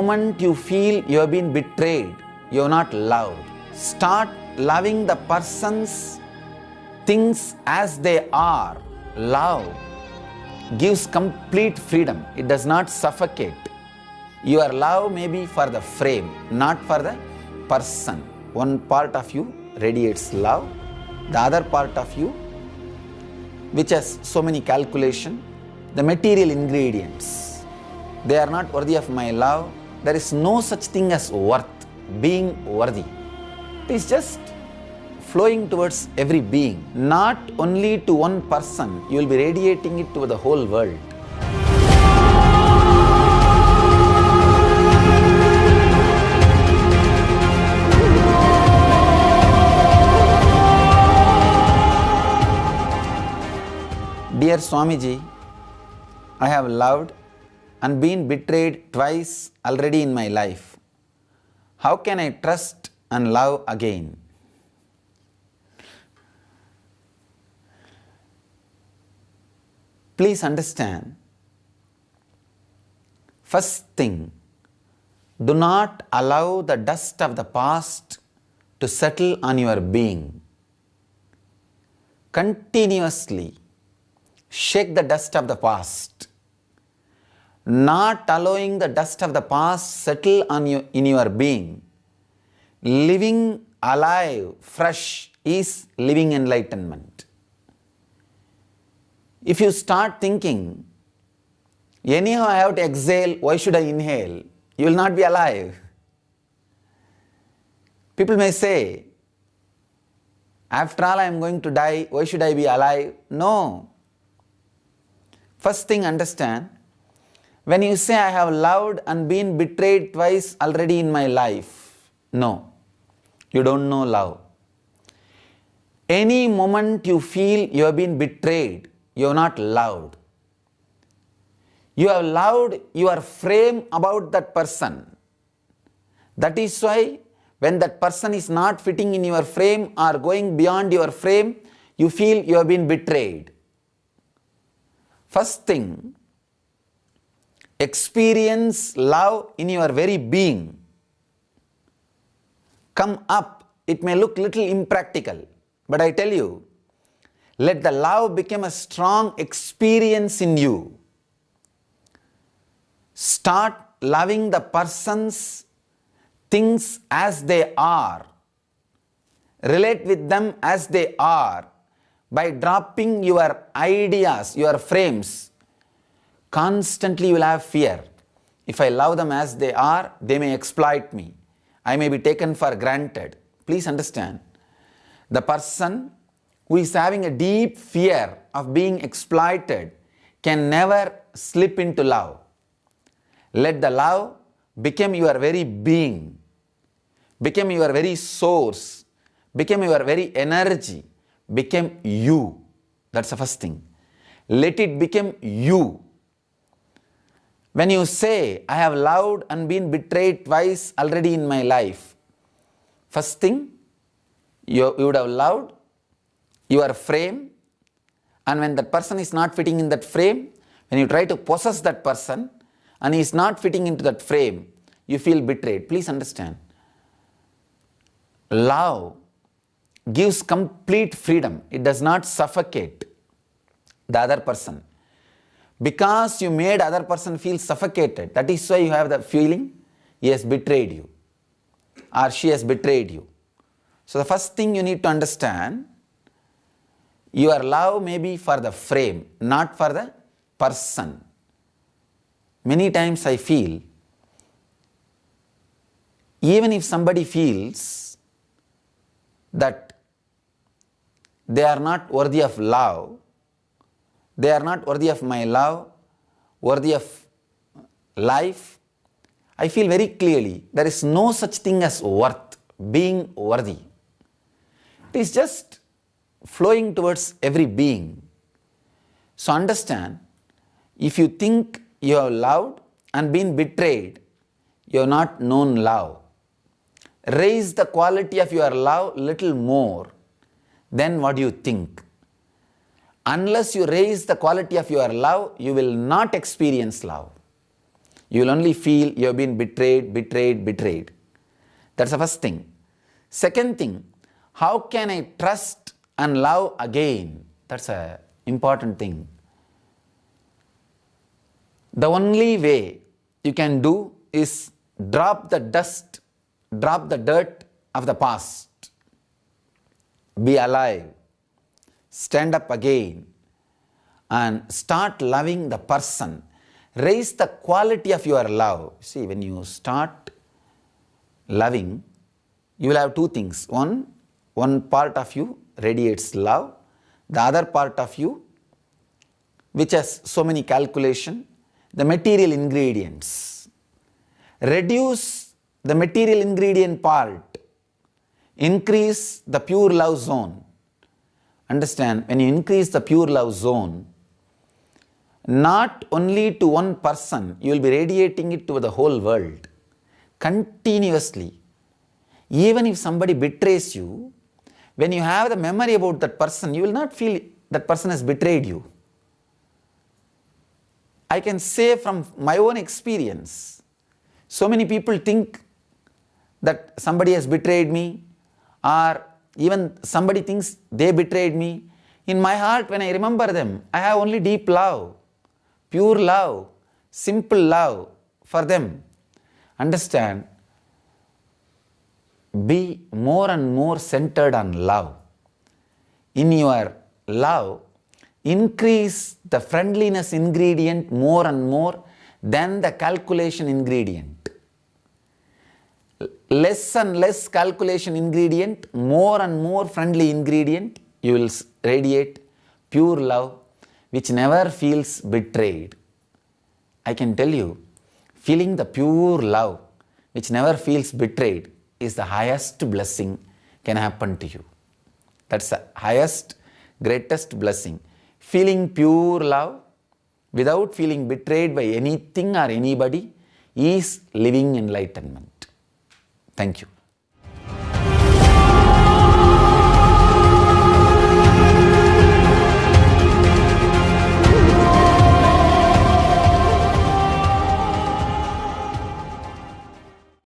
moment you feel you have been betrayed, you are not loved, start loving the persons, things as they are. Love gives complete freedom. It does not suffocate. Your love may be for the frame, not for the person. One part of you radiates love, the other part of you, which has so many calculations, the material ingredients, they are not worthy of my love. There is no such thing as worth, being worthy. It is just flowing towards every being, not only to one person. You will be radiating it to the whole world. Dear Swamiji, I have loved and been betrayed twice already in my life. How can I trust and love again? Please understand, first thing, do not allow the dust of the past to settle on your being. Continuously shake the dust of the past. Not allowing the dust of the past settle on you in your being. Living alive, fresh is living enlightenment. If you start thinking, anyhow I have to exhale, why should I inhale? You will not be alive. People may say, after all I am going to die, why should I be alive? No. First thing, understand, when you say I have loved and been betrayed twice already in my life, no, you don't know love. Any moment you feel you have been betrayed, you have not loved. You have loved your frame about that person. That is why when that person is not fitting in your frame or going beyond your frame, you feel you have been betrayed. First thing, experience love in your very being. Come up. It may look little impractical, but I tell you, let the love become a strong experience in you. Start loving the persons, things as they are. Relate with them as they are by dropping your ideas, your frames. Constantly you will have fear. If I love them as they are, they may exploit me. I may be taken for granted. Please understand, the person who is having a deep fear of being exploited can never slip into love. Let the love become your very being, become your very source, become your very energy, become you. That's the first thing. Let it become you. When you say, I have loved and been betrayed twice already in my life, first thing, you would have loved your frame, and when that person is not fitting in that frame, when you try to possess that person and he is not fitting into that frame, you feel betrayed. Please understand, love gives complete freedom. It does not suffocate the other person. Because you made other person feel suffocated, that is why you have the feeling he has betrayed you or she has betrayed you. So the first thing you need to understand, your love may be for the frame, not for the person. Many times I feel, even if somebody feels that they are not worthy of love, they are not worthy of my love, worthy of life, I feel very clearly there is no such thing as worth, being worthy. It is just flowing towards every being. So understand, if you think you have loved and been betrayed, you have not known love. Raise the quality of your love little more. Then what do you think? Unless you raise the quality of your love, you will not experience love. You will only feel you have been betrayed, betrayed, betrayed. That's the first thing. Second thing, how can I trust and love again? That's an important thing. The only way you can do is drop the dust, drop the dirt of the past. Be alive. Stand up again and start loving the person. Raise the quality of your love. See, when you start loving, you will have two things. One part of you radiates love. The other part of you, which has so many calculation, the material ingredients. Reduce the material ingredient part. Increase the pure love zone. Understand, when you increase the pure love zone, not only to one person, you will be radiating it to the whole world continuously. Even if somebody betrays you, when you have the memory about that person, you will not feel that person has betrayed you. I can say from my own experience, so many people think that somebody has betrayed me, or even somebody thinks they betrayed me. In my heart, when I remember them, I have only deep love, pure love, simple love for them. Understand? Be more and more centered on love. In your love, increase the friendliness ingredient more and more than the calculation ingredient. Less and less calculation ingredient, more and more friendly ingredient, you will radiate pure love which never feels betrayed. I can tell you, feeling the pure love which never feels betrayed is the highest blessing can happen to you. That's the highest, greatest blessing. Feeling pure love without feeling betrayed by anything or anybody is living enlightenment. Thank you.